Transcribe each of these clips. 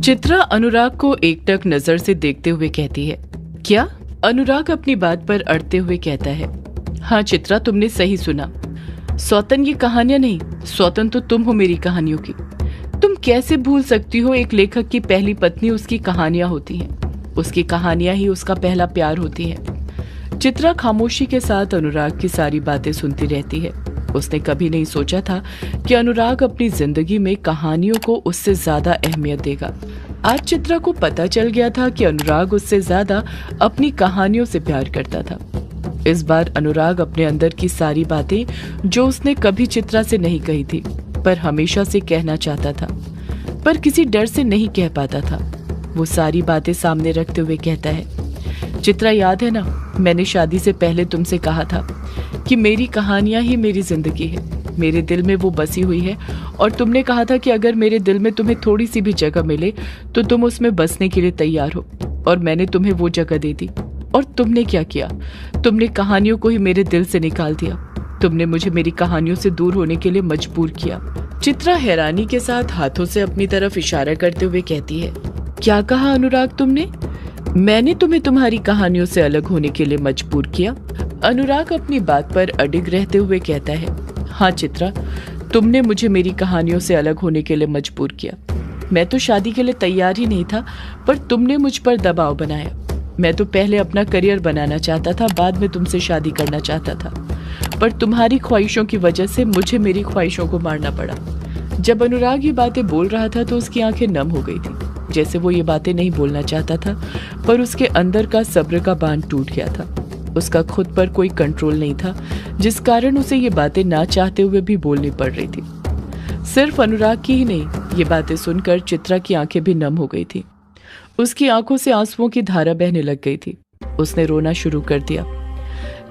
चित्रा अनुराग को एकटक नजर से देखते हुए कहती है। क्या? अनुराग अपनी बात पर अड़ते हुए कहता है। हाँ चित्रा, तुमने सही सुना। सौतन ये कहानियां नहीं, सौतन तो तुम हो मेरी कहानियों की। तुम कैसे भूल सकती हो, एक लेखक की पहली पत्नी उसकी कहानियां होती हैं, उसकी कहानियां ही उसका पहला प्यार होती हैं। चित्रा खामोशी के साथ अनुराग की सारी बातें सुनती रहती है। उसने कभी नहीं सोचा था कि अनुराग अपनी जिंदगी में कहानियों को उससे ज्यादा अहमियत देगा। आज चित्रा को पता चल गया था कि अनुराग उससे ज्यादा अपनी कहानियों से प्यार करता था। इस बार अनुराग अपने अंदर की सारी बातें, जो उसने कभी चित्रा से नहीं कही थी पर हमेशा से कहना चाहता था, पर किसी डर से नहीं कह पाता था, वो सारी बातें सामने रखते हुए कहता है। चित्रा, याद है ना, मैंने शादी से पहले तुमसे कहा था कि मेरी कहानियां ही मेरी जिंदगी है, मेरे दिल में वो बसी हुई है, और तुमने कहा था कि अगर मेरे दिल में तुम्हें थोड़ी सी भी जगह मिले तो तुम उसमें बसने के लिए तैयार हो। और मैंने तुम्हें वो जगह दे दी। और तुमने क्या किया? तुमने कहानियों को ही मेरे दिल से निकाल दिया। तुमने मुझे मेरी कहानियों से दूर होने के लिए मजबूर किया। चित्रा हैरानी के साथ हाथों से अपनी तरफ इशारा करते हुए कहती है। क्या कहा अनुराग तुमने? मैंने तुम्हें तुम्हारी कहानियों से अलग होने के लिए मजबूर किया? अनुराग अपनी बात पर अडिग रहते हुए कहता है। हाँ चित्रा, तुमने मुझे मेरी कहानियों से अलग होने के लिए मजबूर किया। मैं तो शादी के लिए तैयार ही नहीं था, पर तुमने मुझ पर दबाव बनाया। मैं तो पहले अपना करियर बनाना चाहता था, बाद में तुमसे शादी करना चाहता था, पर तुम्हारी ख्वाहिशों की वजह से मुझे मेरी ख्वाहिशों को मारना पड़ा। जब अनुराग ये बातें बोल रहा था तो उसकी आंखें नम हो गई थी, जैसे वो ये बातें नहीं बोलना चाहता था, पर उसके अंदर का सब्र का बांध टूट गया था। उसका खुद पर कोई कंट्रोल नहीं था, जिस कारण उसे ये बातें ना चाहते हुए भी बोलनी पड़ रही थी। सिर्फ अनुराग की ही नहीं, ये बातें सुनकर चित्रा की आंखें भी नम हो गई थी। उसकी आंखों से आंसुओं की धारा बहने लग गई थी। उसने रोना शुरू कर दिया।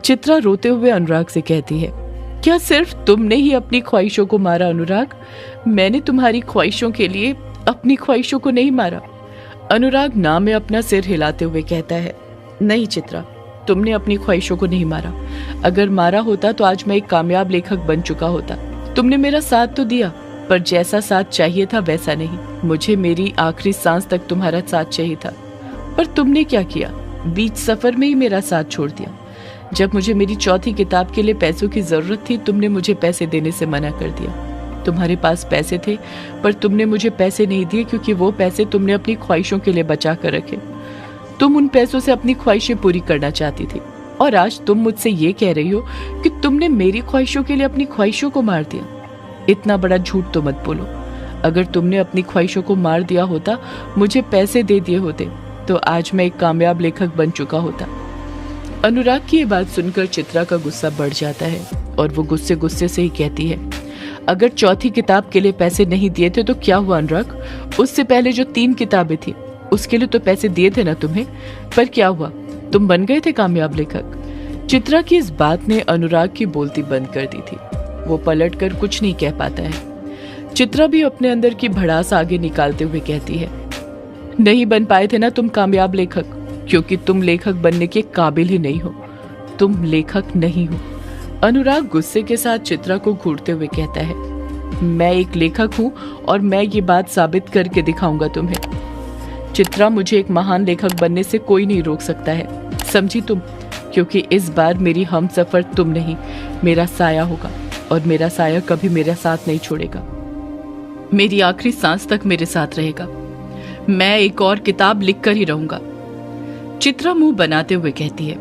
चित्रा रोते हुए अनुराग से कहती है। क्या सिर्फ तुमने ही अपनी ख्वाहिशों को मारा अनुराग? मैंने तुम्हारी ख्वाहिशों के लिए अपनी ख्वाहिशों को नहीं मारा। अनुराग ना में अपना सिर हिलाते हुए कहता है। नहीं चित्रा, तुमने अपनी ख्वाहिशों को नहीं मारा। अगर मारा होता तो आज मैं एक कामयाब लेखक बन चुका होता। तुमने मेरा साथ तो दिया, पर जैसा साथ चाहिए था वैसा नहीं। मुझे मेरी आखिरी सांस तक तुम्हारा साथ चाहिए था, पर तुमने क्या किया? बीच सफर में ही मेरा साथ छोड़ दिया। जब मुझे मेरी चौथी किताब के लिए पैसों की जरूरत थी, तुमने मुझे पैसे देने से मना कर दिया। तुम्हारे पास पैसे थे, पर तुमने मुझे पैसे नहीं दिए, क्योंकि वो पैसे तुमने अपनी ख्वाहिशों के लिए बचा कर रखे। तुम उन पैसों से अपनी ख्वाहिशें पूरी करना चाहती थी, और आज तुम मुझसे ये कह रही हो कि तुमने मेरी ख्वाहिशों के लिए अपनी ख्वाहिशों को मार दिया। इतना बड़ा झूठ तो मत बोलो। अगर तुमने अपनी ख्वाहिशों को मार दिया होता, मुझे पैसे दे दिए होते, तो आज मैं एक कामयाब लेखक बन चुका होता। अनुराग की ये बात सुनकर चित्रा का गुस्सा बढ़ जाता है, और वो गुस्से गुस्से से ही कहती है। अगर चौथी किताब के लिए पैसे नहीं दिए थे तो क्या हुआ अनुराग? उससे पहले जो 3 किताबें थी उसके लिए तो पैसे दिए थे ना तुम्हें, पर क्या हुआ? तुम बन गए थे कामयाब लेखक। चित्रा की इस बात ने अनुराग की बोलती बंद कर दी थी। वो पलटकर कुछ नहीं कह पाता है। चित्रा भी अपने अंदर की भड़ास आगे निकालते हुए कहती है। नहीं बन पाए थे ना तुम कामयाब लेखक, क्योंकि तुम लेखक बनने के काबिल ही नहीं हो। तुम लेखक नहीं हो। अनुराग गुस्से के साथ चित्रा को घूरते हुए कहता है। मैं एक लेखक हूँ, और मैं ये बात साबित करके दिखाऊंगा तुम्हें। चित्रा, मुझे एक महान लेखक बनने से कोई नहीं रोक सकता है, समझी तुम? क्योंकि इस बार मेरी हमसफर तुम नहीं, मेरा साया होगा, और मेरा साया कभी मेरा साथ नहीं छोड़ेगा। मेरी आखिरी सांस तक मेरे साथ रहेगा। मैं एक और किताब लिखकर ही रहूंगा। चित्रा मुंह बनाते हुए कहती है।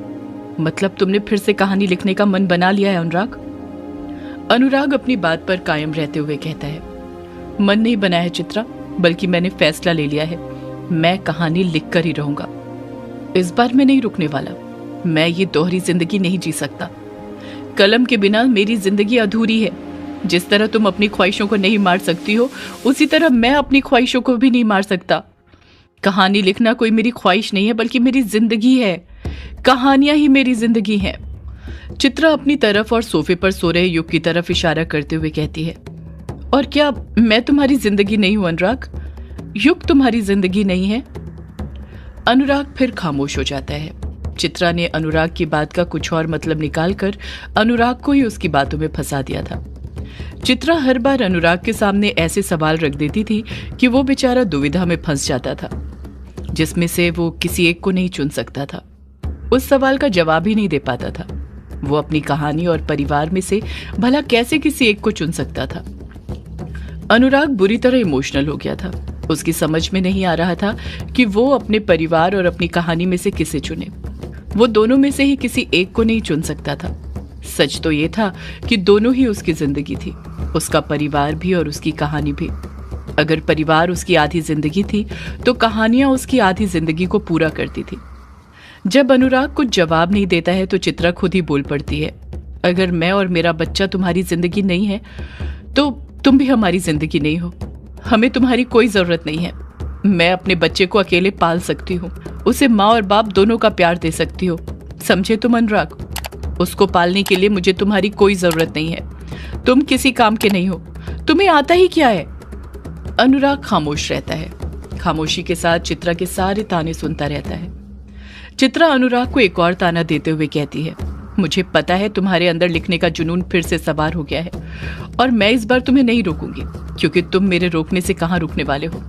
मतलब तुमने फिर से कहानी लिखने का मन बना लिया है अनुराग? अनुराग अपनी बात पर कायम रहते हुए कहता है। मन नहीं बना है चित्रा, बल्कि मैंने फैसला ले लिया है। मैं कहानी लिखकर ही रहूंगा। इस बार मैं नहीं रुकने वाला। मैं ये दोहरी जिंदगी नहीं जी सकता। कलम के बिना मेरी जिंदगी अधूरी है। जिस तरह तुम अपनी ख्वाहिशों को नहीं मार सकती हो, उसी तरह मैं अपनी ख्वाहिशों को भी नहीं मार सकता। कहानी लिखना कोई मेरी ख्वाहिश नहीं है, बल्कि मेरी जिंदगी है। कहानियां ही मेरी जिंदगी हैं। चित्रा अपनी तरफ और सोफे पर सो रहे युग की तरफ इशारा करते हुए कहती है। और क्या मैं तुम्हारी जिंदगी नहीं हूं अनुराग? युग तुम्हारी जिंदगी नहीं है? अनुराग फिर खामोश हो जाता है। चित्रा ने अनुराग की बात का कुछ और मतलब निकालकर अनुराग को ही उसकी बातों में फंसा दिया था। चित्रा हर बार अनुराग के सामने ऐसे सवाल रख देती थी कि वो बेचारा दुविधा में फंस जाता था, जिसमें से वो किसी एक को नहीं चुन सकता था। उस सवाल का जवाब ही नहीं दे पाता था। वो अपनी कहानी और परिवार में से भला कैसे किसी एक को चुन सकता था। अनुराग बुरी तरह इमोशनल हो गया था। उसकी समझ में नहीं आ रहा था कि वो अपने परिवार और अपनी कहानी में से किसे चुने। वो दोनों में से ही किसी एक को नहीं चुन सकता था। सच तो ये था कि दोनों ही उसकी जिंदगी थी, उसका परिवार भी और उसकी कहानी भी। अगर परिवार उसकी आधी जिंदगी थी तो कहानियां उसकी आधी जिंदगी को पूरा करती थी। जब अनुराग कुछ जवाब नहीं देता है तो चित्रा खुद ही बोल पड़ती है, अगर मैं और मेरा बच्चा तुम्हारी जिंदगी नहीं है तो तुम भी हमारी जिंदगी नहीं हो। हमें तुम्हारी कोई जरूरत नहीं है। मैं अपने बच्चे को अकेले पाल सकती हूँ, उसे माँ और बाप दोनों का प्यार दे सकती हो, समझे तुम अनुराग? उसको पालने के लिए मुझे तुम्हारी कोई जरूरत नहीं है। तुम किसी काम के नहीं हो, तुम्हें आता ही क्या है? अनुराग खामोश रहता है। खामोशी के साथ चित्रा के सारे ताने सुनता रहता है। चित्रा अनुराग को एक और ताना देते हुए कहती है, मुझे पता है तुम्हारे अंदर लिखने का जुनून फिर से सवार हो गया है और मैं इस बार तुम्हें नहीं रोकूंगी, क्योंकि तुम मेरे रोकने से कहां रुकने वाले हो।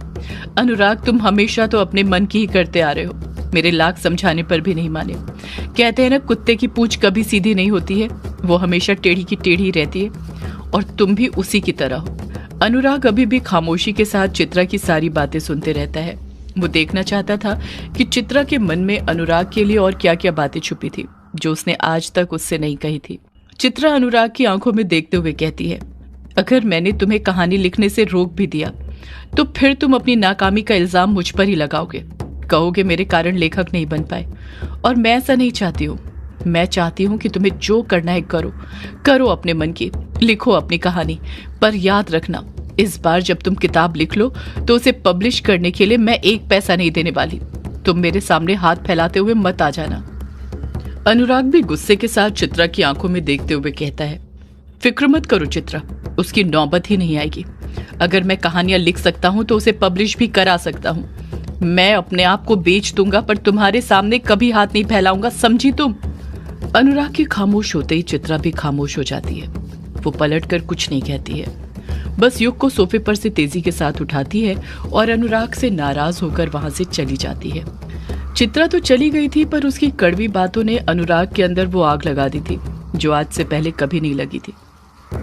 अनुराग, तुम हमेशा तो अपने मन की ही करते आ रहे हो, मेरे लाख समझाने पर भी नहीं माने। कहते हैं ना, कुत्ते की पूंछ कभी सीधी नहीं होती है, वो हमेशा टेढ़ी की टेढ़ी रहती है, और तुम भी उसी की तरह हो। अनुराग अभी भी खामोशी के साथ चित्रा की सारी बातें सुनते रहता है। वो देखना चाहता था कि चित्रा के मन में अनुराग के लिए और क्या क्या बातें छुपी थी जो उसने आज तक उससे नहीं कही थी। चित्रा अनुराग की आंखों में देखते हुए कहती है, अगर मैंने तुम्हें कहानी लिखने से रोक भी दिया तो फिर तुम अपनी नाकामी का इल्जाम मुझ पर ही लगाओगे, कहोगे मेरे कारण लेखक नहीं बन पाए, और मैं ऐसा नहीं चाहती हूँ। मैं चाहती हूँ कि तुम्हें जो करना है करो अपने मन की, लिखो अपनी कहानी, पर याद रखना इस बार जब तुम किताब लिख लो तो उसे पब्लिश करने के लिए मैं एक पैसा नहीं देने वाली। तुम मेरे सामने हाथ फैलाते हुए मत आ जाना। अनुराग भी गुस्से के साथ चित्रा की आंखों में देखते हुए कहता है, फिक्र मत करो चित्रा, उसकी नौबत ही नहीं आएगी। अगर मैं कहानियां लिख सकता हूं तो उसे पब्लिश भी करा सकता हूं। मैं अपने आप को बेच दूंगा पर तुम्हारे सामने कभी हाथ नहीं फैलाऊंगा, समझी तुम? अनुराग के खामोश होते ही चित्रा भी खामोश हो जाती है। वो पलटकर कुछ नहीं कहती है, बस युग को सोफे पर से तेजी के साथ उठाती है और अनुराग से नाराज होकर वहां से चली जाती है। चित्रा तो चली गई थी, पर उसकी कड़वी बातों ने अनुराग के अंदर वो आग लगा दी थी जो आज से पहले कभी नहीं लगी थी।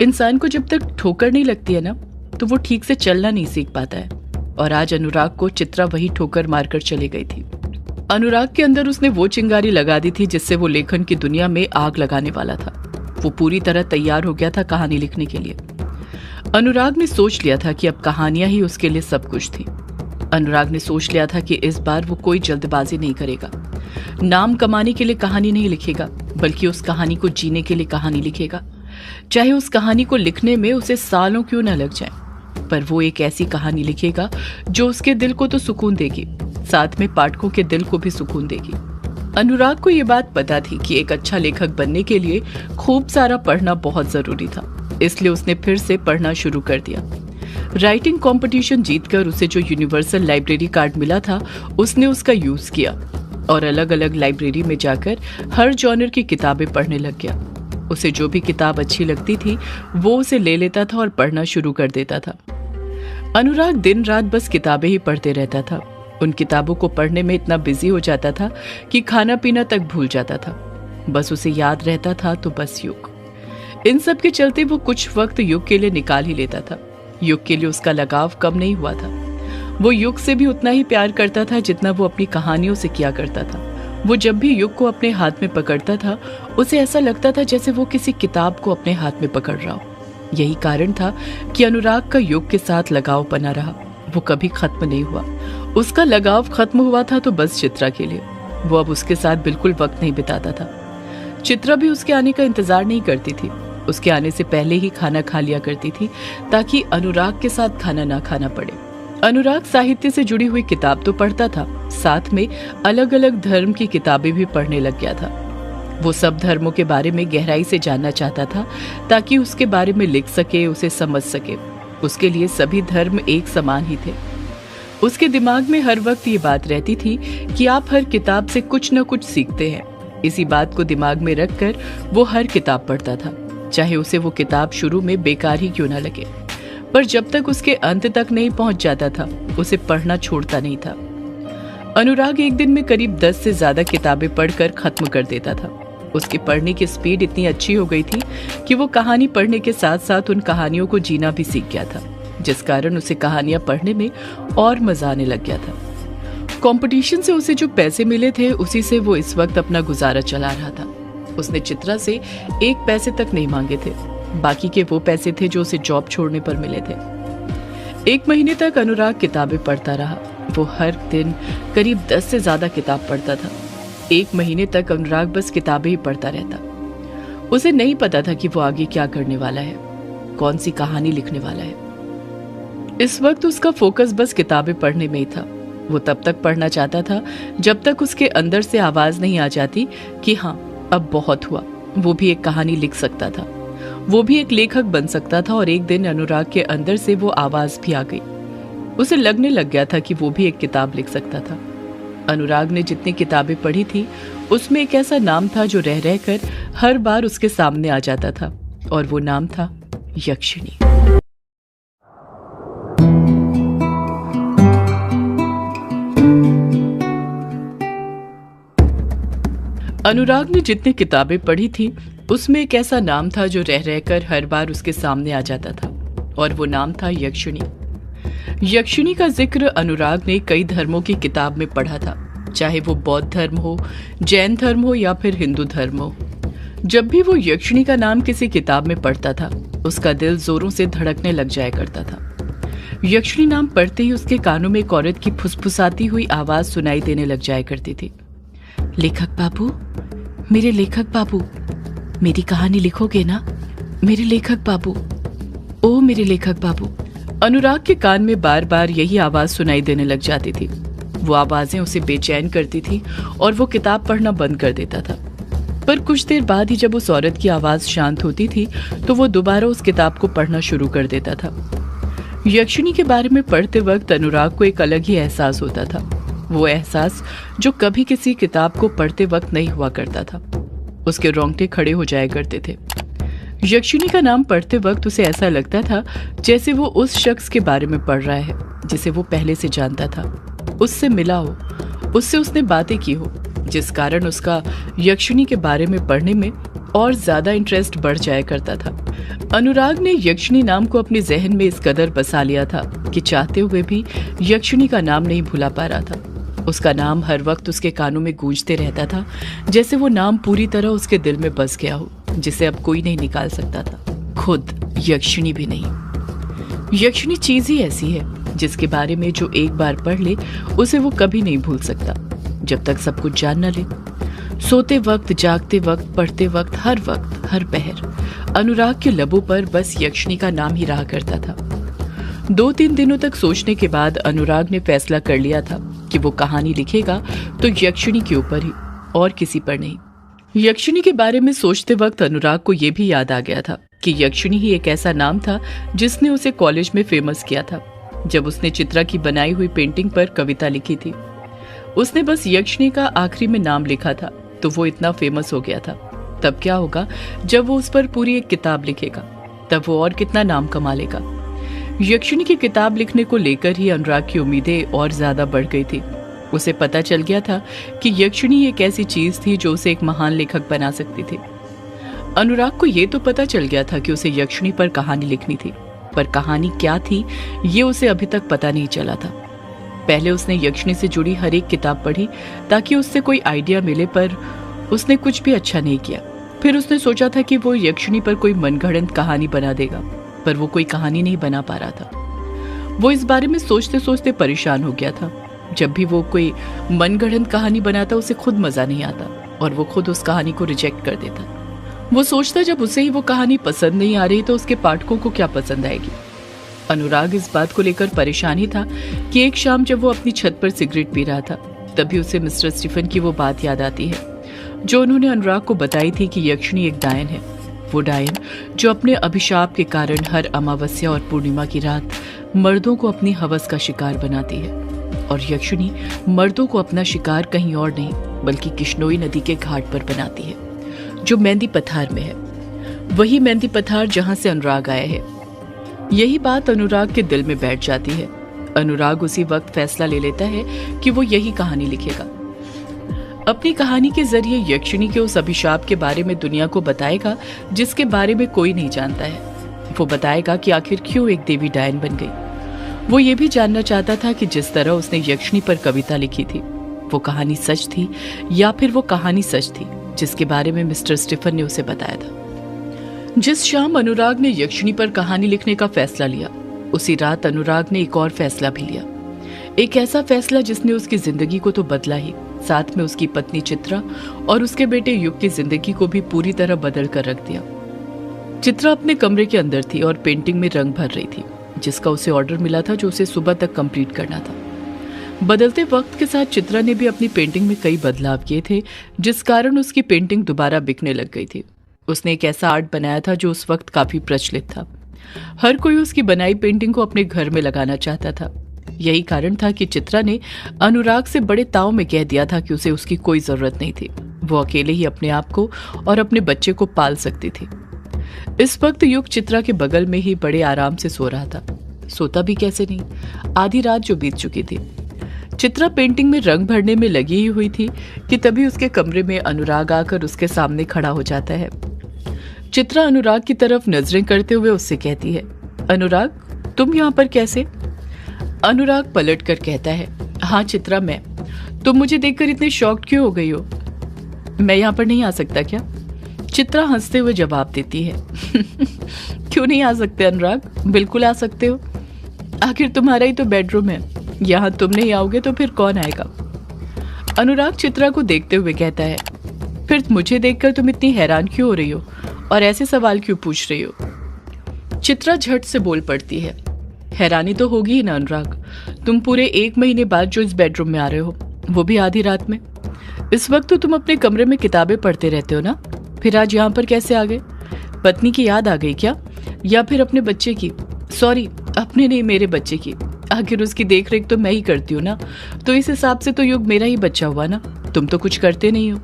इंसान को जब तक ठोकर नहीं लगती है ना, तो वो ठीक से चलना नहीं सीख पाता है, और आज अनुराग को चित्रा वही ठोकर मारकर चली गई थी। अनुराग के अंदर उसने वो चिंगारी लगा दी थी जिससे वो लेखन की दुनिया में आग लगाने वाला था। वो पूरी तरह तैयार हो गया था कहानी लिखने के लिए। अनुराग ने सोच लिया था कि अब कहानियां ही उसके लिए सब कुछ थी। अनुराग ने सोच लिया था कि इस बार वो कोई जल्दबाजी नहीं करेगा। नाम कमाने के लिए कहानी नहीं लिखेगा, बल्कि उस कहानी को जीने के लिए कहानी लिखेगा। चाहे उस कहानी को लिखने में उसे सालों क्यों न लग जाए, पर वो एक ऐसी कहानी लिखेगा जो उसके दिल को तो सुकून देगी, साथ में पाठकों के दिल को भी सुकून देगी। अनुराग को ये बात पता थी कि एक अच्छा लेखक बनने के लिए खूब सारा पढ़ना बहुत जरूरी था, इसलिए उसने फिर से पढ़ना शुरू कर दिया। राइटिंग कंपटीशन जीतकर उसे जो यूनिवर्सल लाइब्रेरी कार्ड मिला था, उसने उसका यूज किया और अलग अलग लाइब्रेरी में जाकर हर जॉनर की किताबें पढ़ने लग गया। उसे जो भी किताब अच्छी लगती थी वो उसे ले लेता था और पढ़ना शुरू कर देता था। अनुराग दिन रात बस किताबें ही पढ़ते रहता था। उन किताबों को पढ़ने में इतना बिजी हो जाता था कि खाना पीना तक भूल जाता था। बस उसे याद रहता था तो बस युग। इन सब के चलते वो कुछ वक्त युग के लिए निकाल ही लेता था। युग के लिए उसका लगाव कम नहीं हुआ था। वो युग से भी उतना ही प्यार करता था जितना वो अपनी कहानियों से किया करता था। वो जब भी युग को अपने हाथ में पकड़ता था, उसे ऐसा लगता था जैसे वो किसी किताब को अपने हाथ में पकड़ रहा हो। यही कारण था कि अनुराग का युग के साथ लगाव बना रहा, वो कभी खत्म नहीं हुआ। उसका लगाव खत्म हुआ था तो बस चित्रा के लिए। वो अब उसके साथ बिल्कुल वक्त नहीं बिताता था। चित्रा भी उसके आने का इंतजार नहीं करती थी। उसके आने से पहले ही खाना खा लिया करती थी ताकि अनुराग के साथ खाना ना खाना पड़े। अनुराग साहित्य से जुड़ी हुई किताब तो पढ़ता था, साथ में अलग अलग धर्म की किताबें भी पढ़ने लग गया था। वो सब धर्मों के बारे में गहराई से जानना चाहता था ताकि उसके बारे में लिख सके, उसे समझ सके। उसके लिए सभी धर्म एक समान ही थे। उसके दिमाग में हर वक्त ये बात रहती थी कि आप हर किताब से कुछ न कुछ सीखते हैं। इसी बात को दिमाग में रखकर वो हर किताब पढ़ता था। चाहे उसे वो किताब शुरू में बेकार ही क्यों ना लगे। पर जब तक उसके अंत तक नहीं पहुंच जाता था, उसे पढ़ना छोड़ता नहीं था। अनुराग एक दिन में करीब 10 से ज्यादा किताबें पढ़कर खत्म कर देता था। उसकी पढ़ने की स्पीड इतनी अच्छी हो गई थी कि वो कहानी पढ़ने के साथ साथ उन कहानियों को जीना भी सीख गया था, जिस कारण उसे कहानियां पढ़ने में और मजा आने लग गया था। कंपटीशन से उसे जो पैसे मिले थे, उसी से वो इस वक्त अपना गुजारा चला रहा था। उसने चित्रा से 1 पैसे तक नहीं मांगे थे। बाकी के वो पैसे थे जो उसे जॉब छोड़ने पर मिले थे। 1 महीने तक अनुराग किताबें पढ़ता रहा। वो हर दिन करीब 10 से ज्यादा किताब पढ़ता था। 1 महीने तक अनुराग बस किताबें ही पढ़ता रहता। उसे नहीं पता था कि वो आगे क्या करने वाला है, कौन सी कहानी लिखने वाला है। इस वक्त उसका फोकस बस किताबें पढ़ने में ही था। वो तब तक पढ़ना चाहता था जब तक उसके अंदर से आवाज नहीं आ जाती कि हाँ, अब बहुत हुआ। वो भी एक कहानी लिख सकता था, वो भी एक लेखक बन सकता था। और एक दिन अनुराग के अंदर से वो आवाज भी आ गई। उसे लगने लग गया था कि वो भी एक किताब लिख सकता था। अनुराग ने जितनी किताबें पढ़ी थी, उसमें एक ऐसा नाम था जो रह रहकर हर बार उसके सामने आ जाता था, और वो नाम था यक्षिणी। अनुराग ने जितनी किताबें पढ़ी थी, उसमें एक ऐसा नाम था जो रह रहकर हर बार उसके सामने आ जाता था, और वो नाम था यक्षिणी। यक्षिणी का जिक्र अनुराग ने कई धर्मों की किताब में पढ़ा था, चाहे वो बौद्ध धर्म हो, जैन धर्म हो या फिर हिंदू धर्म हो। जब भी वो यक्षिणी का नाम किसी किताब में पढ़ता था, उसका दिल जोरों से धड़कने लग जाया करता था। यक्षिणी नाम पढ़ते ही उसके कानों में एक औरत की फुसफुसाती हुई आवाज सुनाई देने लग जाया करती थी। लेखक बाबू, मेरे लेखक बाबू, मेरी कहानी लिखोगे ना? मेरे लेखक बाबू, ओ मेरे लेखक बाबू। अनुराग के कान में बार बार यही आवाज सुनाई देने लग जाती थी। वो आवाजें उसे बेचैन करती थी और वो किताब पढ़ना बंद कर देता था। पर कुछ देर बाद ही जब उस औरत की आवाज शांत होती थी, तो वो दोबारा उस किताब को पढ़ना शुरू कर देता था। यक्षिणी के बारे में पढ़ते वक्त अनुराग को एक अलग ही एहसास होता था। वो एहसास जो कभी किसी किताब को पढ़ते वक्त नहीं हुआ करता था। उसके रोंगटे खड़े हो जाया करते थे। यक्षिणी का नाम पढ़ते वक्त उसे ऐसा लगता था जैसे वो उस शख्स के बारे में पढ़ रहा है जिसे वो पहले से जानता था, उससे मिला हो, उससे उसने बातें की हो, जिस कारण उसका यक्षिणी के बारे में पढ़ने में और ज्यादा इंटरेस्ट बढ़ जाया करता था। अनुराग ने यक्षिणी नाम को अपने जहन में इस कदर बसा लिया था कि चाहते हुए भी यक्षिणी का नाम नहीं भुला पा रहा था। उसका नाम हर वक्त उसके कानों में गूंजते रहता था, जैसे वो नाम पूरी तरह उसके दिल में बस गया हो, जिसे अब कोई नहीं निकाल सकता था, खुद यक्षिणी भी नहीं। यक्षिणी चीज ही ऐसी है जिसके बारे में जो एक बार पढ़ ले, उसे वो कभी नहीं भूल सकता, जब तक सब कुछ जान न ले। सोते वक्त, जागते वक्त, पढ़ते वक्त, हर वक्त, हर पहर अनुराग के लबों पर बस यक्षिणी का नाम ही रहा करता था। 2-3 दिनों तक सोचने के बाद अनुराग ने फैसला कर लिया था कि वो कहानी लिखेगा तो यक्षिणी के ऊपर ही, और किसी पर नहीं। यक्षिणी के बारे में सोचते वक्त अनुराग को यह भी याद आ गया था कि यक्षिणी ही एक ऐसा नाम था जिसने उसे कॉलेज में फेमस किया था। जब उसने चित्रा की बनाई हुई पेंटिंग पर कविता लिखी थी, उसने बस यक्षिणी का आखिरी में नाम लिखा था तो वो इतना फेमस हो गया था। तब क्या होगा जब वो उस पर पूरी एक किताब लिखेगा, तब वो और कितना नाम कमा लेगा। यक्षिणी की किताब लिखने को लेकर ही अनुराग की उम्मीदें और ज्यादा बढ़ गई थी। उसे पता चल गया था कि यक्षिणी एक ऐसी चीज थी जो उसे एक महान लेखक बना सकती थी। अनुराग को ये तो पता चल गया था कि उसे यक्षिणी पर कहानी लिखनी थी, पर कहानी क्या थी ये उसे अभी तक पता नहीं चला था। पहले उसने यक्षिणी से जुड़ी हर एक किताब पढ़ी ताकि उससे कोई आइडिया मिले, पर उसने कुछ भी अच्छा नहीं किया। फिर उसने सोचा था कि वो यक्षिणी पर कोई मनगढ़ंत कहानी बना देगा, पर वो कोई कहानी नहीं बना पा रहा था। वो इस बारे में सोचते सोचते परेशान हो गया था। जब भी वो कोई मनगढ़ंत कहानी बनाता, उसे खुद मजा नहीं आता और वो खुद उस कहानी को रिजेक्ट कर देता। वो सोचता जब उसे ही वो कहानी पसंद नहीं आ रही तो उसके पाठकों को क्या पसंद आएगी। अनुराग इस बात को लेकर परेशान ही था कि एक शाम जब वो अपनी छत पर सिगरेट पी रहा था, तभी उसे मिस्टर स्टीफन की वो बात याद आती है जो उन्होंने अनुराग को बताई थी कि यक्षिणी एक डायन है। वो डायन जो अपने अभिशाप के कारण हर अमावस्या और पूर्णिमा की रात मर्दों को अपनी हवस का शिकार बनाती है, और यक्षिणी मर्दों को अपना शिकार कहीं और नहीं बल्कि किश्नोई नदी के घाट पर बनाती है जो मेहंदी पठार में है। वही मेहंदी पठार जहां से अनुराग आया है। यही बात अनुराग के दिल में बैठ जाती है। अनुराग उसी वक्त फैसला ले लेता है कि वो यही कहानी लिखेगा। अपनी कहानी के जरिए यक्षिणी के उस अभिशाप के बारे में दुनिया को बताएगा जिसके बारे में कोई नहीं जानता है। वो बताएगा कि आखिर क्यों एक देवी डायन बन गई। वो ये भी जानना चाहता था कि जिस तरह उसने यक्षिणी पर कविता लिखी थी, वो कहानी सच थी या फिर वो कहानी सच थी जिसके बारे में मिस्टर स्टीफन ने उसे बताया था। जिस शाम अनुराग ने यक्षिणी पर कहानी लिखने का फैसला लिया, उसी रात अनुराग ने एक और फैसला भी लिया। एक ऐसा फैसला जिसने उसकी जिंदगी को तो बदला ही, साथ में उसकी पत्नी चित्रा और उसके बेटे युग की जिंदगी को भी पूरी तरह बदल कर रख दिया। चित्रा अपने कमरे के अंदर थी और पेंटिंग में रंग भर रही थी, जिसका उसे ऑर्डर मिला था जो उसे सुबह तक कंप्लीट करना था। बदलते वक्त के साथ चित्रा ने भी अपनी पेंटिंग में कई बदलाव किए थे, जिस कारण उसकी पेंटिंग दोबारा बिकने लग गई थी। उसने एक ऐसा आर्ट बनाया था जो उस वक्त काफी प्रचलित था। हर कोई उसकी बनाई पेंटिंग को अपने घर में लगाना चाहता था। यही कारण था कि चित्रा ने अनुराग से बड़े ताव में कह दिया था कि उसे उसकी कोई जरूरत नहीं थी। वो अकेले ही अपने आप को और अपने बच्चे को पाल सकती थी। इस वक्त युग चित्रा के बगल में ही बड़े आराम से सो रहा था। सोता भी कैसे नहीं, आधी रात जो बीत चुकी थी। चित्रा पेंटिंग में रंग भरने में लगी ही हुई थी कि तभी उसके कमरे में अनुराग आकर उसके सामने खड़ा हो जाता है। चित्रा अनुराग की तरफ नजरें करते हुए उससे कहती है, अनुराग तुम यहाँ पर कैसे? अनुराग पलट कर कहता है, हाँ चित्रा मैं। तुम मुझे देखकर इतने शॉक्ड क्यों हो गई हो? मैं यहाँ पर नहीं आ सकता क्या? चित्रा हंसते हुए जवाब देती है, क्यों नहीं आ सकते अनुराग, बिल्कुल आ सकते हो। आखिर तुम्हारा ही तो बेडरूम है, यहाँ तुम नहीं आओगे तो फिर कौन आएगा? अनुराग चित्रा को देखते हुए कहता है, फिर मुझे देखकर तुम इतनी हैरान क्यों हो रही हो और ऐसे सवाल क्यों पूछ रही हो? चित्रा झट से बोल पड़ती है, हैरानी तो होगी ही ना अनुराग, तुम पूरे 1 महीने बाद जो इस बेडरूम में आ रहे हो, वो भी आधी रात में। इस वक्त तो तुम अपने कमरे में किताबें पढ़ते रहते हो ना, फिर आज यहाँ पर कैसे आ गए? पत्नी की याद आ गई क्या, या फिर अपने बच्चे की? सॉरी, अपने नहीं, मेरे बच्चे की। आखिर उसकी देखरेख तो मैं ही करती हूँ ना, तो इस हिसाब से तो युग मेरा ही बच्चा हुआ ना, तुम तो कुछ करते नहीं हो।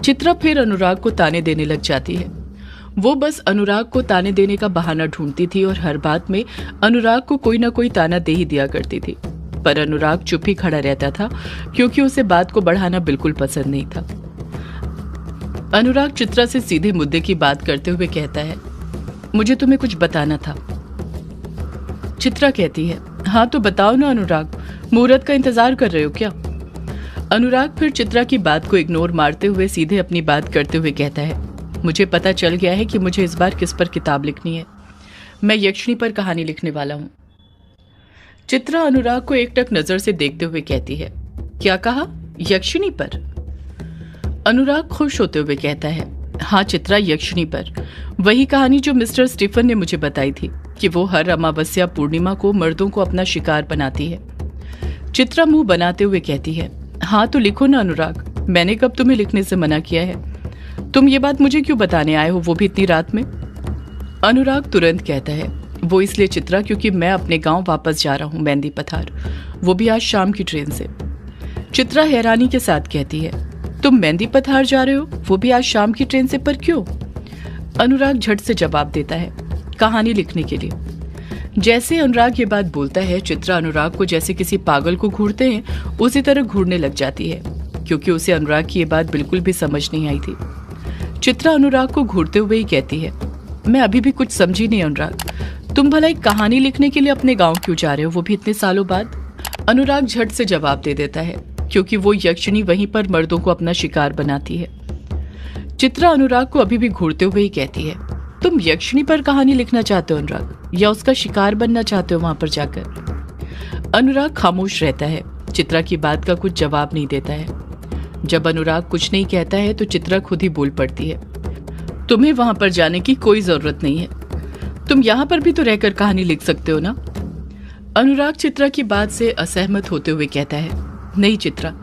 चित्रा फिर अनुराग को ताने देने लग जाती है। वो बस अनुराग को ताने देने का बहाना ढूंढती थी और हर बात में अनुराग को कोई ना कोई ताना दे ही दिया करती थी। पर अनुराग चुप ही खड़ा रहता था क्योंकि उसे बात को बढ़ाना बिल्कुल पसंद नहीं था। अनुराग चित्रा से सीधे मुद्दे की बात करते हुए कहता है, मुझे तुम्हें कुछ बताना था। चित्रा कहती है, हाँ तो बताओ ना अनुराग, मुहूर्त का इंतजार कर रहे हो क्या? अनुराग फिर चित्रा की बात को इग्नोर मारते हुए सीधे अपनी बात करते हुए कहता है, मुझे पता चल गया है कि मुझे इस बार किस पर किताब लिखनी है। मैं यक्षिणी पर कहानी लिखने वाला हूँ। चित्रा अनुराग को एकटक नजर से देखते हुए कहती है, क्या कहा? यक्षिणी पर? अनुराग खुश होते हुए कहता है, हाँ चित्रा, यक्षिणी पर। वही कहानी जो मिस्टर स्टीफन ने मुझे बताई थी कि वो हर अमावस्या पूर्णिमा को मर्दों को अपना शिकार बनाती है। चित्रा मुंह बनाते हुए कहती है, हाँ तो लिखो ना अनुराग, मैंने कब तुम्हें लिखने से मना किया है? तुम ये बात मुझे क्यों बताने आए हो, वो भी इतनी रात में? अनुराग तुरंत कहता है, वो इसलिए चित्रा क्योंकि मैं अपने गांव वापस जा रहा हूँ मेहंदी पठार, वो भी आज शाम की ट्रेन से। चित्रा हैरानी के साथ कहती है, तुम मेहंदी पठार जा रहे हो, वो भी आज शाम की ट्रेन से, पर क्यों? अनुराग झट से जवाब देता है, कहानी लिखने के लिए। जैसे अनुराग ये बात बोलता है, चित्रा अनुराग को जैसे किसी पागल को घूरते हैं उसी तरह घूरने लग जाती है, क्योंकि उसे अनुराग की ये बात बिल्कुल भी समझ नहीं आई थी। चित्रा अनुराग को घूरते हुए ही कहती है, मैं अभी भी कुछ समझी नहीं अनुराग, तुम भला एक कहानी लिखने के लिए अपने गांव क्यों जा रहे हो, वो भी इतने सालों बाद? अनुराग झट से जवाब दे देता है, क्योंकि वो यक्षिणी वहीं पर मर्दों को अपना शिकार बनाती है। चित्रा अनुराग को अभी भी घूरते हुए ही कहती है, तुम यक्षिणी पर कहानी लिखना चाहते हो अनुराग, या उसका शिकार बनना चाहते हो वहां पर जाकर? अनुराग खामोश रहता है, चित्रा की बात का कुछ जवाब नहीं देता है। जब अनुराग कुछ नहीं कहता है तो चित्रा खुद ही बोल पड़ती है, तुम्हें वहां पर जाने की कोई जरूरत नहीं है, तुम यहाँ पर भी तो रहकर कहानी लिख सकते हो ना। अनुराग चित्रा की बात से असहमत होते हुए कहता है, नहीं चित्रा,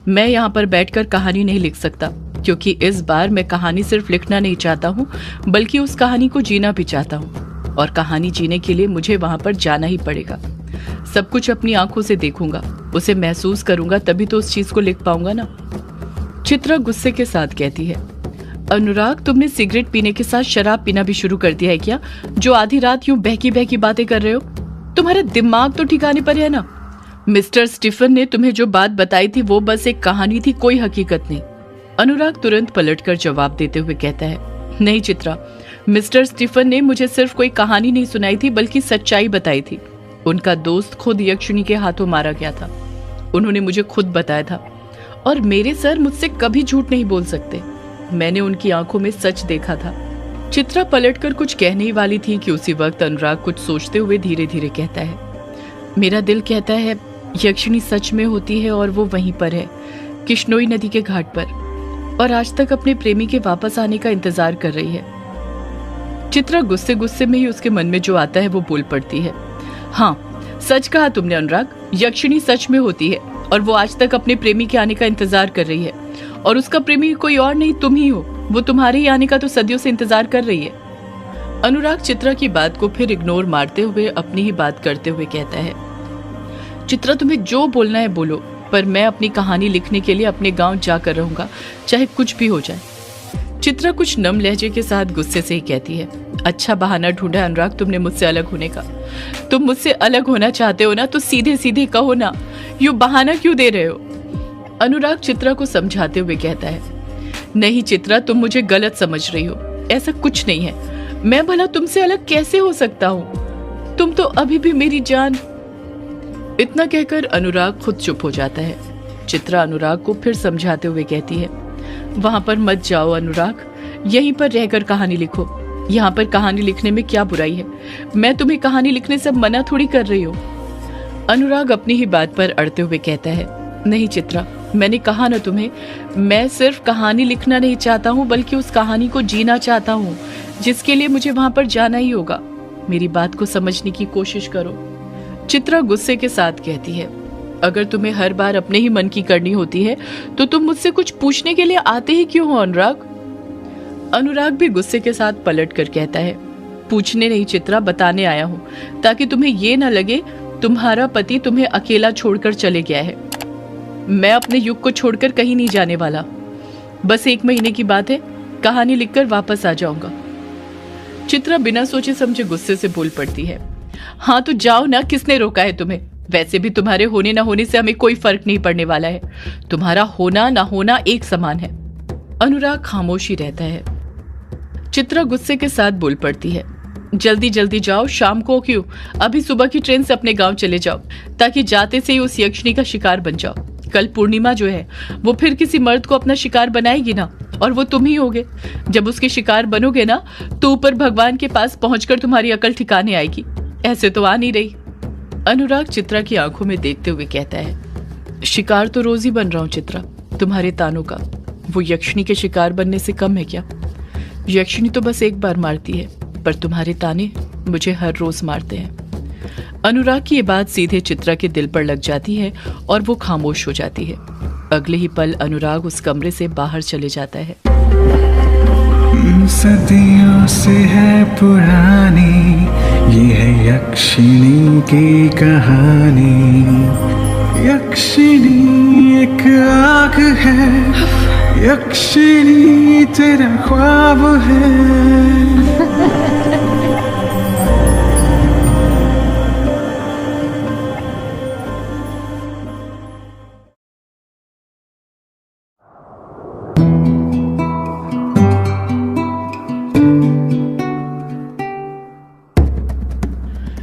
मैं यहाँ पर बैठकर कहानी नहीं लिख सकता, क्योंकि इस बार मैं कहानी सिर्फ लिखना नहीं चाहता हूँ, बल्कि उस कहानी को जीना भी चाहता हूँ, और कहानी जीने के लिए मुझे वहां पर जाना ही पड़ेगा। सब कुछ अपनी आंखों से देखूंगा, उसे महसूस करूंगा, तभी तो उस चीज को लिख पाऊंगा ना। चित्रा गुस्से के साथ कहती है, अनुराग, तुमने सिगरेट पीने के साथ शराब पीना भी शुरू कर दिया है क्या, जो आधी रात यूं बहकी बहकी बातें कर रहे हो? तुम्हारा दिमाग तो ठिकाने पर है ना? मिस्टर स्टीफन ने तुम्हें जो बात बताई थी वो बस एक कहानी थी, कोई हकीकत नहीं। अनुराग तुरंत पलटकर जवाब देते हुए कहता है, नहीं चित्रा, मिस्टर स्टीफन ने मुझे सिर्फ कोई कहानी नहीं सुनाई थी बल्कि सच्चाई बताई थी। उनका दोस्त खुद यक्षिणी के हाथों मारा गया था। उन्होंने मुझे खुद बताया था और मेरे सर मुझसे कभी झूठ नहीं बोल सकते। मैंने उनकी आंखों में सच देखा था। चित्रा पलटकर कुछ कहने ही वाली थी कि उसी वक्त अनुराग कुछ सोचते हुए धीरे धीरे कहता है, मेरा दिल कहता है यक्षिणी सच में होती है और वो वहीं पर है, किश्नोई नदी के घाट पर, और आज तक अपने प्रेमी के वापस आने का इंतजार कर रही है। चित्रा गुस्से गुस्से में ही उसके मन में जो आता है वो बोल पड़ती है, हाँ सच कहा तुमने अनुराग, यक्षिणी सच में होती है और वो आज तक अपने प्रेमी के आने का इंतजार कर रही है, और उसका प्रेमी कोई और नहीं तुम ही हो। वो तुम्हारे ही आने का तो सदियों से इंतजार कर रही है। अनुराग चित्रा की बात को फिर इग्नोर मारते हुए अपनी ही बात करते हुए कहता है, चित्रा तुम्हें जो बोलना है बोलो, पर मैं अपनी कहानी लिखने के लिए अपने गांव जाकर रहूंगा, चाहे कुछ भी हो जाए। चित्रा कुछ नम लहजे के साथ गुस्से से ही कहती है, अच्छा बहाना ढूंढा अनुराग तुमने मुझसे अलग होने का। तुम मुझसे अलग होना चाहते हो ना, तो सीधे सीधे कहो ना, यूं बहाना क्यों दे रहे हो? अनुराग चित्रा को समझाते हुए कहता है, नहीं चित्रा, तुम मुझे गलत समझ रही हो, ऐसा कुछ नहीं है। मैं भला तुमसे अलग कैसे हो सकता हूँ? तुम तो अभी भी मेरी जान। इतना कहकर अनुराग खुद चुप हो जाता है। चित्रा अनुराग को फिर समझाते हुए कहती है, वहां पर मत जाओ अनुराग, यहीं पर रहकर कहानी लिखो। यहाँ पर कहानी लिखने में क्या बुराई है? मैं तुम्हें कहानी लिखने से मना थोड़ी कर रही हूँ। अनुराग अपनी ही बात पर अड़ते हुए कहता है, नहीं चित्रा, मैंने कहा ना तुम्हें, मैं सिर्फ कहानी लिखना नहीं चाहता हूँ बल्कि उस कहानी को जीना चाहता हूँ, जिसके लिए मुझे वहां पर जाना ही होगा। मेरी बात को समझने की कोशिश करो। चित्रा गुस्से के साथ कहती है, अगर तुम्हें हर बार अपने ही मन की करनी होती है तो तुम मुझसे कुछ पूछने के लिए आते ही क्यों हो अनुराग? अनुराग भी गुस्से के साथ पलट कर कहता है, पूछने नहीं चित्रा, बताने आया हूँ, ताकि तुम्हें ये ना लगे तुम्हारा पति तुम्हें अकेला छोड़कर चले गया है। मैं अपने युग को छोड़कर कहीं नहीं जाने वाला। बस 1 महीने की बात है, कहानी लिखकर वापस आ जाऊंगा। चित्रा बिना सोचे समझे गुस्से से बोल पड़ती है, हाँ तो जाओ ना, किसने रोका है तुम्हें? वैसे भी तुम्हारे होने ना होने से हमें कोई फर्क नहीं पड़ने वाला है। तुम्हारा होना ना होना एक समान है। अनुराग खामोश ही रहता है। चित्रा गुस्से के साथ बोल पड़ती है, जल्दी जल्दी जाओ, शाम को क्यों, अभी सुबह की ट्रेन से अपने गांव चले जाओ, ताकि जाते से ही उस यक्षिणी का शिकार बन जाओ। कल पूर्णिमा जो है वो फिर किसी मर्द को अपना शिकार बनाएगी ना, और वो तुम ही होगे। जब उसके शिकार बनोगे ना, तो ऊपर भगवान के पास पहुंचकर तुम्हारी अकल ठिकाने आएगी। ऐसे तो आ नहीं रही। अनुराग चित्रा की आंखों में देखते हुए कहता है, शिकार तो रोज ही बन रहा हूं चित्रा, तुम्हारे तानों का। वो यक्षिणी के शिकार बनने से कम है क्या? यक्षिणी तो बस एक बार मारती है, पर तुम्हारे ताने मुझे हर रोज मारते हैं। अनुराग की ये बात सीधे चित्रा के दिल पर लग जाती है और वो खामोश हो जाती है। अगले ही पल अनुराग उस कमरे से बाहर चले जाता है। सदियों से है पुरानी ये है यक्षिणी की कहानी। यक्षिणी एक आग है, यक्षिणी तेरा ख्वाब है।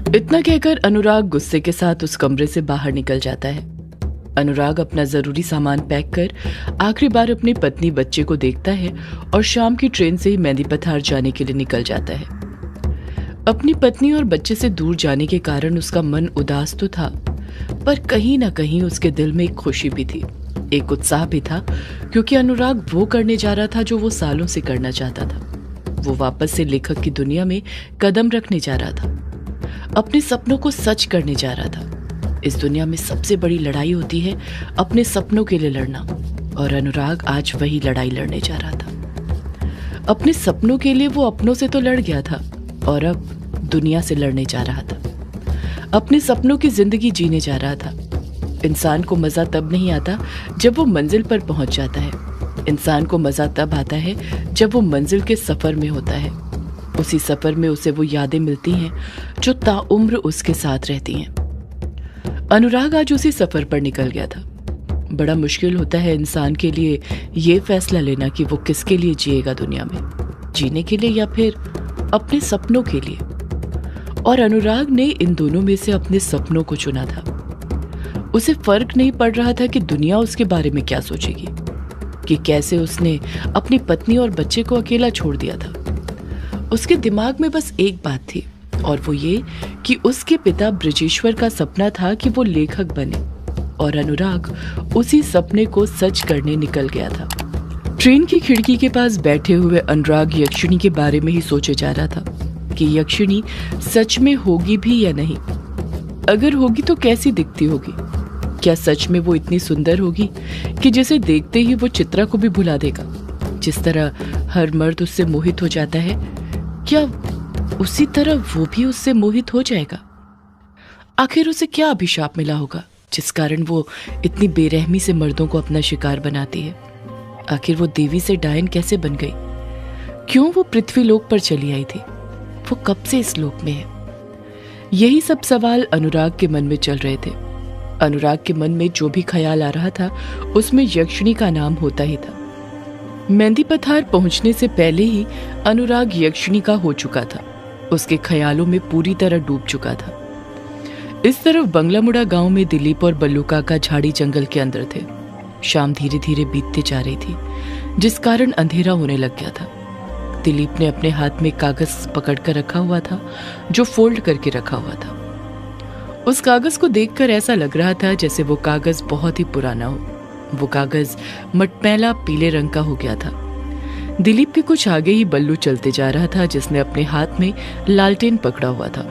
इतना कहकर अनुराग गुस्से के साथ उस कमरे से बाहर निकल जाता है। अनुराग अपना जरूरी सामान पैक कर आखिरी बार अपनी पत्नी बच्चे को देखता है और शाम की ट्रेन से ही मेहंदी पथार जाने के लिए निकल जाता है। अपनी पत्नी और बच्चे से दूर जाने के कारण उसका मन उदास तो था, पर कहीं ना कहीं उसके दिल में एक खुशी भी थी, एक उत्साह भी था, क्योंकि अनुराग वो करने जा रहा था जो वो सालों से करना चाहता था। वो वापस से लेखक की दुनिया में कदम रखने जा रहा था, अपने सपनों को सच करने जा रहा था। इस दुनिया में सबसे बड़ी लड़ाई होती है अपने सपनों के लिए लड़ना, और अनुराग आज वही लड़ाई लड़ने जा रहा था। अपने सपनों के लिए वो अपनों से तो लड़ गया था, और अब दुनिया से लड़ने जा रहा था। अपने सपनों की जिंदगी जीने जा रहा था। इंसान को मजा तब नहीं आता जब वो मंजिल पर पहुंच जाता है, इंसान को मजा तब आता है जब वो मंजिल के सफर में होता है। उसी सफर में उसे वो यादें मिलती हैं जो ताउम्र उसके साथ रहती हैं। अनुराग आज उसी सफर पर निकल गया था। बड़ा मुश्किल होता है इंसान के लिए ये फैसला लेना कि वो किसके लिए जिएगा दुनिया में, जीने के लिए या फिर अपने सपनों के लिए। और अनुराग ने इन दोनों में से अपने सपनों को चुना था। उसे फर्क नहीं पड़ रहा था कि दुनिया उसके बारे में क्या सोचेगी, कि कैसे उसने अपनी पत्नी और बच्चे को अकेला छोड़ दिया था। उसके दिमाग में बस एक बात थी, और वो ये कि उसके पिता बृजेश्वर का सपना था कि वो लेखक बने, और अनुराग उसी सपने को सच करने निकल गया था। ट्रेन की खिड़की के पास बैठे हुए अनुराग यक्षिणी के बारे में ही सोचे जा रहा था कि यक्षिणी सच में होगी भी या नहीं। अगर होगी तो कैसी दिखती होगी? क्या सच में वो इतनी सुंदर होगी कि जिसे देखते ही वो चित्रा को भी भुला देगा? जिस तरह हर मर्द उससे मोहित हो जाता है, क्या उसी तरह वो भी उससे मोहित हो जाएगा? आखिर उसे क्या अभिशाप मिला होगा जिस कारण वो इतनी बेरहमी से मर्दों को अपना शिकार बनाती है? आखिर वो देवी से डायन कैसे बन गई? क्यों वो पृथ्वी लोक पर चली आई थी? वो कब से इस लोक में है? यही सब सवाल अनुराग के मन में चल रहे थे। अनुराग के मन में जो भी ख्याल आ रहा था उसमें यक्षिणी का नाम होता ही था। मेहंदी पथार पहुंचने से पहले ही अनुराग यक्षिणी का हो चुका था, उसके ख्यालों में पूरी तरह डूब चुका था। इस तरफ बंगलामुड़ा गांव में दिलीप और बल्लू काका झाड़ी जंगल के अंदर थे। शाम धीरे धीरे बीतते जा रही थी, जिस कारण अंधेरा होने लग गया था। दिलीप ने अपने हाथ में कागज पकड़कर रखा हुआ था, जो फोल्ड करके रखा हुआ था। उस कागज को देखकर ऐसा लग रहा था जैसे वो कागज बहुत ही पुराना हो। वो कागज मटमैला पीले रंग का हो गया था। दिलीप के कुछ आगे ही बल्लू चलते जा रहा था, जिसने अपने हाथ में लालटेन पकड़ा हुआ था,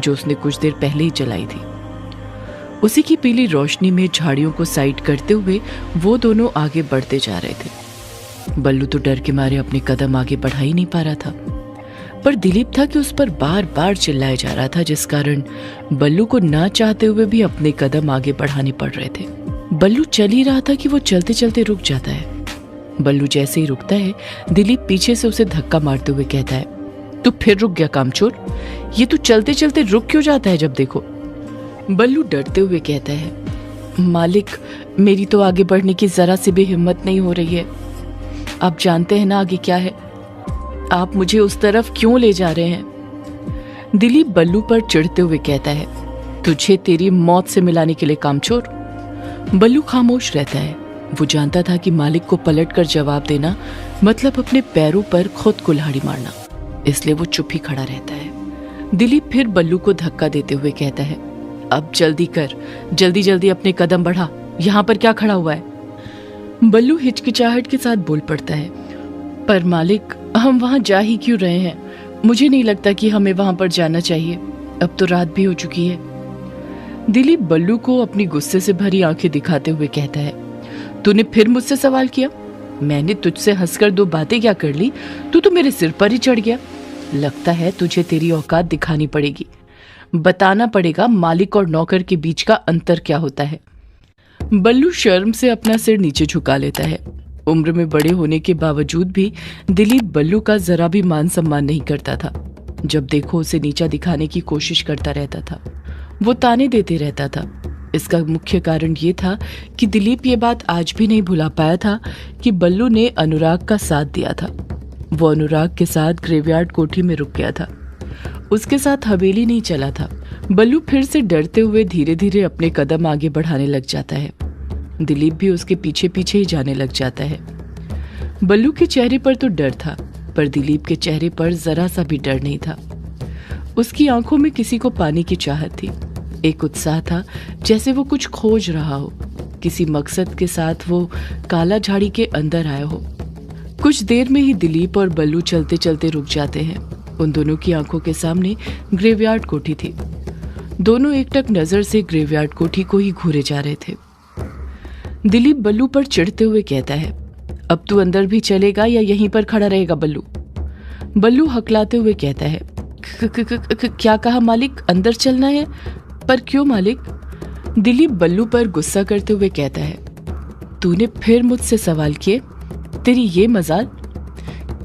जो उसने कुछ देर पहले ही जलाई थी। उसी की पीली रोशनी में झाड़ियों को साइड करते हुए वो दोनों आगे बढ़ते जा रहे थे। बल्लू तो डर के मारे अपने कदम आगे बढ़ा ही नहीं पा रहा था, पर दिलीप था कि उस पर बार बार चिल्लाया जा रहा था, जिस कारण बल्लू को ना चाहते हुए भी अपने कदम आगे बढ़ाने पड़ रहे थे। बल्लू चल ही रहा था कि वो चलते चलते रुक जाता है। बल्लू जैसे ही रुकता है, दिलीप पीछे से उसे धक्का मारते हुए कहता है, तू फिर रुक गया कामचोर, ये तू चलते चलते रुक क्यों जाता है जब देखो? बल्लू डरते हुए कहता है, मालिक, मेरी तो आगे बढ़ने की जरा सी भी हिम्मत नहीं हो रही है। आप जानते हैं ना आगे क्या है? आप मुझे उस तरफ क्यों ले जा रहे हैं? दिलीप बल्लू पर चिढ़ते हुए कहता है, तुझे तेरी मौत से मिलाने के लिए कामचोर। बल्लू खामोश रहता है। वो जानता था कि मालिक को पलटकर जवाब देना मतलब अपने पैरों पर खुद कुल्हाड़ी मारना, इसलिए वो चुप ही खड़ा रहता है। दिलीप फिर बल्लू को धक्का देते हुए कहता है, अब जल्दी कर, जल्दी जल्दी अपने कदम बढ़ा, यहाँ पर क्या खड़ा हुआ है? बल्लू हिचकिचाहट के साथ बोल पड़ता है, पर मालिक, हम वहां जा ही क्यों रहे हैं? मुझे नहीं लगता कि हमें वहां पर जाना चाहिए, अब तो रात भी हो चुकी है। दिलीप बल्लू को अपनी गुस्से से भरी आंखें दिखाते हुए कहता है, तूने फिर मुझसे सवाल किया? मैंने तुझसे हंसकर दो बातें क्या कर ली, तू तो मेरे सिर पर ही चढ़ गया। लगता है तुझे तेरी औकात दिखानी पड़ेगी, बताना पड़ेगा मालिक और नौकर के बीच का अंतर क्या होता है। बल्लू शर्म से अपना सिर नीचे झुका लेता है। उम्र में बड़े होने के बावजूद भी दिलीप बल्लू का जरा भी मान सम्मान नहीं करता था। जब देखो उसे नीचा दिखाने की कोशिश करता रहता था, वो ताने देते रहता था। इसका मुख्य कारण ये था कि दिलीप ये बात आज भी नहीं भुला पाया था कि बल्लू ने अनुराग का साथ दिया था। वो अनुराग के साथ ग्रेवयार्ड कोठी में रुक गया था, उसके साथ हवेली नहीं चला था। बल्लू फिर से डरते हुए धीरे धीरे अपने कदम आगे बढ़ाने लग जाता है। दिलीप भी उसके पीछे पीछे ही जाने लग जाता है। बल्लू के चेहरे पर तो डर था, पर दिलीप के चेहरे पर जरा सा भी डर नहीं था। उसकी आंखों में किसी को पाने की चाहत थी, एक उत्साह था जैसे वो कुछ खोज रहा हो, किसी मकसद के साथ वो काला झाड़ी के अंदर आया हो। कुछ देर में ही दिलीप और बल्लू चलते चलते रुक जाते हैं। उन दोनों की आंखों के सामने ग्रेवयार्ड कोठी थी। दोनों एकटक नजर से ग्रेवयार्ड कोठी को ही घूरे जा रहे थे। दिलीप बल्लू पर चिढ़ते हुए कहता है, अब तू अंदर भी चलेगा या यहीं पर खड़ा रहेगा बल्लू? बल्लू हकलाते हुए कहता है, क्या कहा मालिक, अंदर चलना है? पर क्यों मालिक? दिलीप बल्लू पर गुस्सा करते हुए कहता है, तूने फिर मुझसे सवाल किए? तेरी ये मजाल।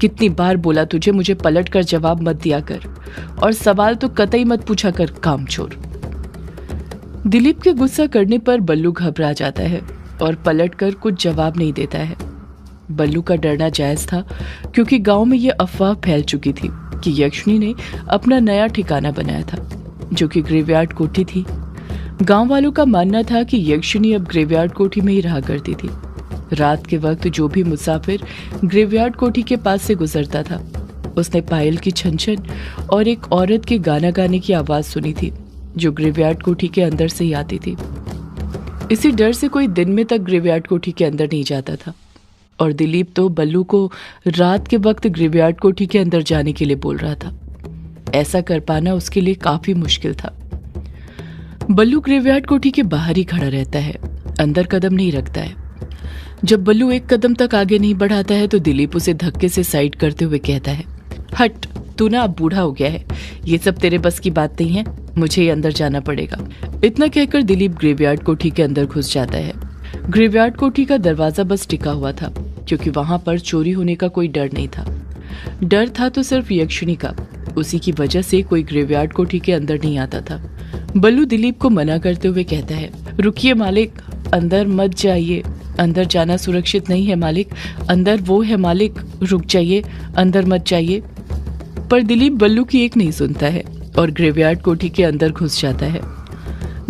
कितनी बार बोला तुझे मुझे पलट कर जवाब मत दिया कर, और सवाल तो कतई मत पूछा कर, कामचोर। दिलीप के गुस्सा करने पर बल्लू घबरा जाता है और पलट कर कुछ जवाब नहीं देता है। बल्लू का डरना जायज था, क्योंकि गांव में ये अफवाह फैल चुकी थी कि यक्षिणी ने अपना नया ठिकाना बनाया था, जो कि ग्रेवयार्ड कोठी थी। गांव वालों का मानना था कि यक्षिणी अब ग्रेवयार्ड कोठी में ही रहा करती थी। रात के वक्त जो भी मुसाफिर ग्रेवयार्ड कोठी के पास से गुजरता था, उसने पायल की छन-छन और एक औरत के गाना गाने की आवाज सुनी थी, जो ग्रेवयार्ड कोठी के अंदर से ही आती थी। इसी डर से कोई दिन में तक ग्रेवयार्ड कोठी के अंदर नहीं जाता था, और दिलीप तो बल्लू को रात के वक्त ग्रेवयार्ड कोठी के अंदर जाने के लिए बोल रहा था। ऐसा कर पाना उसके लिए काफी मुश्किल था। बल्लू ग्रेवयार्ड कोठी के बाहर ही खड़ा रहता है, अंदर कदम नहीं रखता है। जब बल्लू एक कदम तक आगे नहीं बढ़ाता है तो दिलीप उसे धक्के से साइड करते हुए कहता है, हट, तू ना अब बूढ़ा हो गया है, ये सब तेरे बस की बात नहीं है, मुझे ही अंदर जाना पड़ेगा। इतना कहकर दिलीप ग्रेवयार्ड कोठी के अंदर घुस जाता है। ग्रेवयार्ड कोठी का दरवाजा बस टिका हुआ था, क्योंकि वहां पर चोरी होने का कोई डर नहीं था। डर था तो सिर्फ यक्षिणी का, उसी की वजह से कोई ग्रेवयार्ड कोठी के अंदर नहीं आता था। बल्लू दिलीप को मना करते हुए कहता है, रुकिए मालिक, अंदर मत जाइए, अंदर जाना सुरक्षित नहीं है मालिक, अंदर वो है मालिक, रुक जाइए, अंदर मत जाइए। पर दिलीप बल्लू की एक नहीं सुनता है और ग्रेवयार्ड कोठी के अंदर घुस जाता है।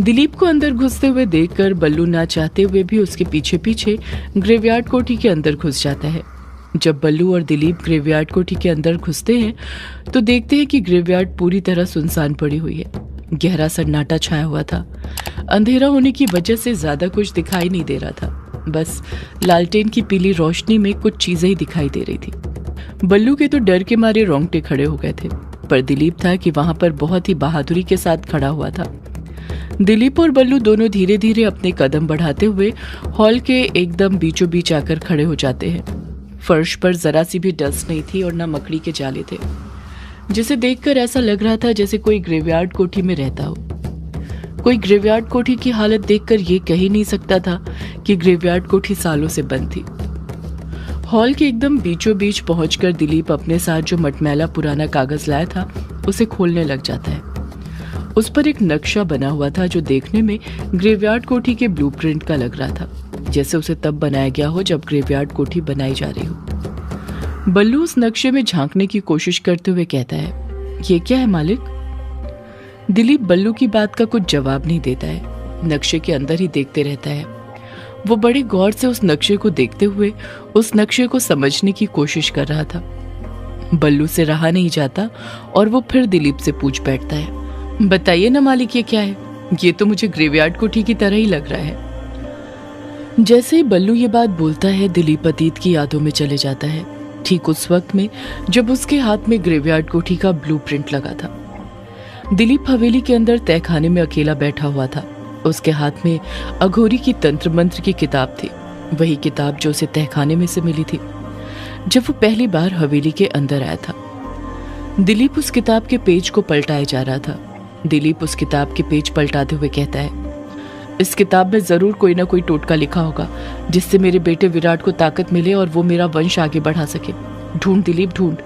दिलीप को अंदर घुसते हुए देखकर बल्लू ना चाहते हुए भी उसके पीछे पीछे ग्रेवयार्ड कोठी के अंदर घुस जाता है। जब बल्लू और दिलीप ग्रेवयार्ड कोठी के अंदर घुसते हैं तो देखते हैं कि ग्रेवयार्ड पूरी तरह सुनसान पड़ी हुई है। गहरा सन्नाटा छाया हुआ था। अंधेरा होने की वजह से ज्यादा कुछ दिखाई नहीं दे रहा था, बस लालटेन की पीली रोशनी में कुछ चीजें ही दिखाई दे रही थी। बल्लू के तो डर के मारे रोंगटे खड़े हो गए थे, पर दिलीप था कि वहां पर बहुत ही बहादुरी के साथ खड़ा हुआ था। दिलीप और बल्लू दोनों धीरे धीरे अपने कदम बढ़ाते हुए हॉल के एकदम बीचों बीच आकर खड़े हो जाते हैं। फर्श पर जरा सी भी डस्ट नहीं थी और न मकड़ी के जाले थे, जिसे देखकर ऐसा लग रहा था जैसे कोई ग्रेवयार्ड कोठी में रहता हो। कोई ग्रेवयार्ड कोठी की हालत देखकर ये कह ही नहीं सकता था कि ग्रेवयार्ड कोठी सालों से बंद थी। हॉल के एकदम बीचों बीच पहुंचकर दिलीप अपने साथ जो मटमैला पुराना कागज लाया था उसे खोलने लग जाता है। उस पर एक नक्शा बना हुआ था जो देखने में ग्रेवयार्ड कोठी के ब्लूप्रिंट का लग रहा था, जैसे उसे तब बनाया गया हो जब ग्रेवयार्ड कोठी बनाई जा रही हो। बल्लू उस नक्शे में झांकने की कोशिश करते हुए कहता है, ये क्या है मालिक? दिलीप बल्लू की बात का कुछ जवाब नहीं देता है, नक्शे के अंदर ही देखते रहता है। वो बड़े गौर से उस नक्शे को देखते हुए उस नक्शे को समझने की कोशिश कर रहा था। बल्लू से रहा नहीं जाता और वो फिर दिलीप से पूछ बैठता है, बताइए ना मालिक, ये क्या है? ये तो मुझे ग्रेवयार्ड कोठी की तरह ही लग रहा है। जैसे ही बल्लू ये बात बोलता है, दिलीप अतीत की यादों में चले जाता है, ठीक उस वक्त में जब उसके हाथ में ग्रेवयार्ड कोठी का ब्लूप्रिंट लगा था। दिलीप हवेली के अंदर तहखाने में अकेला बैठा हुआ था। उसके हाथ में अघोरी की तंत्र मंत्र की किताब थी, वही किताब जो उसे तहखाने में से मिली थी जब वो पहली बार हवेली के अंदर आया था। दिलीप उस किताब के पेज को पलटाए जा रहा था। दिलीप उस किताब के पेज पलटाते हुए कहता है, इस किताब में जरूर कोई ना कोई टोटका लिखा होगा जिससे मेरे बेटे विराट को ताकत मिले और वो मेरा वंश आगे बढ़ा सके। ढूंढ दिलीप ढूंढ,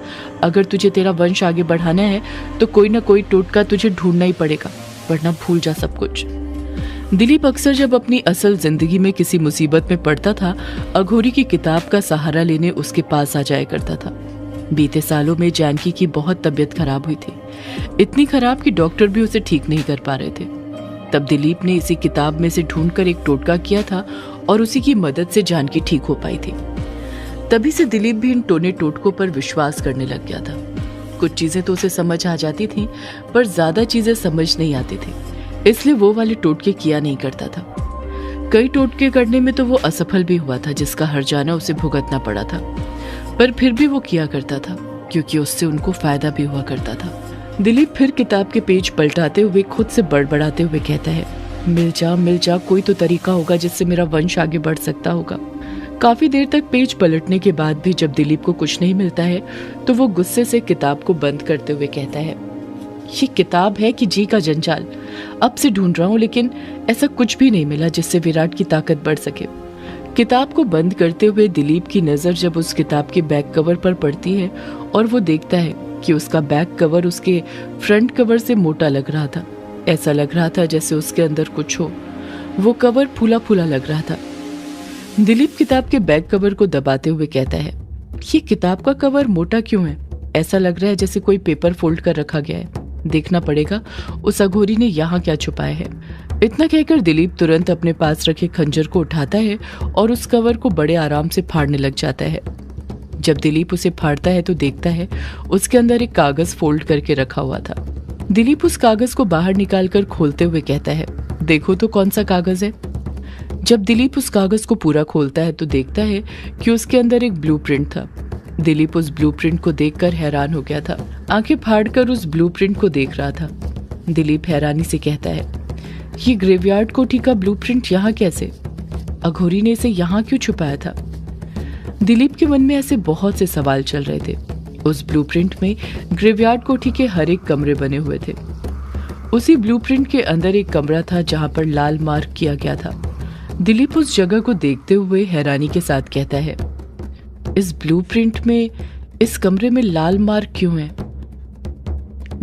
अगर तुझे तेरा वंश आगे बढ़ाना है तो कोई ना कोई टोटका तुझे ढूंढना ही पड़ेगा, वरना भूल जा सब कुछ। दिलीप अक्सर जब अपनी असल जिंदगी में किसी मुसीबत में पड़ता था, अघोरी की किताब का सहारा लेने उसके पास आ जाया करता था। बीते सालों में जानकी की बहुत तबीयत खराब हुई थी, इतनी खराब कि डॉक्टर भी उसे ठीक नहीं कर पा रहे थे। तब दिलीप ने इसी किताब में से ढूंढकर एक टोटका किया था और उसी की मदद से जानकी ठीक हो पाई थी। तभी से दिलीप भी इन टोने टोटकों पर विश्वास करने लग गया था। कुछ चीजें तो उसे समझ आ जाती थी, पर ज्यादा चीजें समझ नहीं आती थी, इसलिए वो वाले टोटके किया नहीं करता था। कई टोटके करने में तो वो असफल भी हुआ था, जिसका हर्जाना उसे भुगतना पड़ा था, पर फिर भी वो किया करता था क्योंकि उससे उनको फायदा भी हुआ करता था। दिलीप फिर किताब के पेज पलटाते हुए खुद से बड़बड़ाते हुए कहता है, मिल जा, कोई तो तरीका होगा जिससे मेरा वंश आगे बढ़ सकता होगा। काफी देर तक पेज पलटने के बाद भी जब दिलीप को कुछ नहीं मिलता है तो वो गुस्से से किताब को बंद करते हुए कहता है, ये किताब है कि जी का जंजाल। अब से ढूंढ रहा हूँ लेकिन ऐसा कुछ भी नहीं मिला जिससे विराट की ताकत बढ़ सके। किताब को बंद करते हुए दिलीप की नजर जब उस किताब के बैक कवर पर पड़ती है और वो देखता है कि उसका बैक कवर उसके फ्रंट कवर से मोटा लग रहा था। ऐसा लग रहा था जैसे उसके अंदर कुछ हो। वो कवर फूला फूला लग रहा था। दिलीप किताब के बैक कवर को दबाते हुए कहता है, ये किताब का कवर मोटा क्यों है? ऐसा लग रहा है जैसे कोई पेपर फोल्ड कर रखा गया है। देखना पड़ेगा उस अघोरी ने यहाँ क्या छुपाया है। इतना कहकर दिलीप तुरंत अपने पास रखे खंजर को उठाता है और उस कवर को बड़े आराम से फाड़ने लग जाता है। जब दिलीप उसे फाड़ता है तो देखता है उसके अंदर एक कागज फोल्ड करके रखा हुआ था। दिलीप उस कागज को बाहर निकालकर खोलते हुए कहता है, देखो तो कौन सा कागज है। जब दिलीप उस कागज को पूरा खोलता है तो देखता है कि उसके अंदर एक ब्लूप्रिंट था। दिलीप उस ब्लूप्रिंट को देखकर हैरान हो गया था। आंखें फाड़कर उस ब्लूप्रिंट को देख रहा था। दिलीप हैरानी से कहता है, ये ग्रेवयार्ड कोठी का ब्लूप्रिंट यहाँ कैसे? अघोरी ने इसे यहाँ क्यों छुपाया था? दिलीप के मन में ऐसे बहुत से सवाल चल रहे थे। उस ब्लूप्रिंट में ग्रेवयार्ड कोठी के हर एक कमरे बने हुए थे। उसी ब्लूप्रिंट के अंदर एक कमरा था जहां पर लाल मार्क किया गया था। दिलीप उस जगह को देखते हुए हैरानी के साथ कहता है, इस ब्लूप्रिंट में इस कमरे में लाल मार्क क्यों है?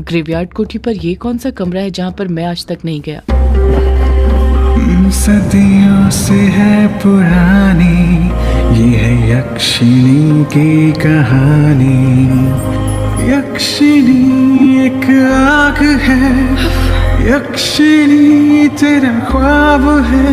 ग्रेवयार्ड कोठी पर यह कौन सा कमरा है जहां पर मैं आज तक नहीं गया? सदियों से है पुरानी ये है यक्षिणी की कहानी। यक्षिणी एक आग है, यक्षिणी तेरा ख्वाब है।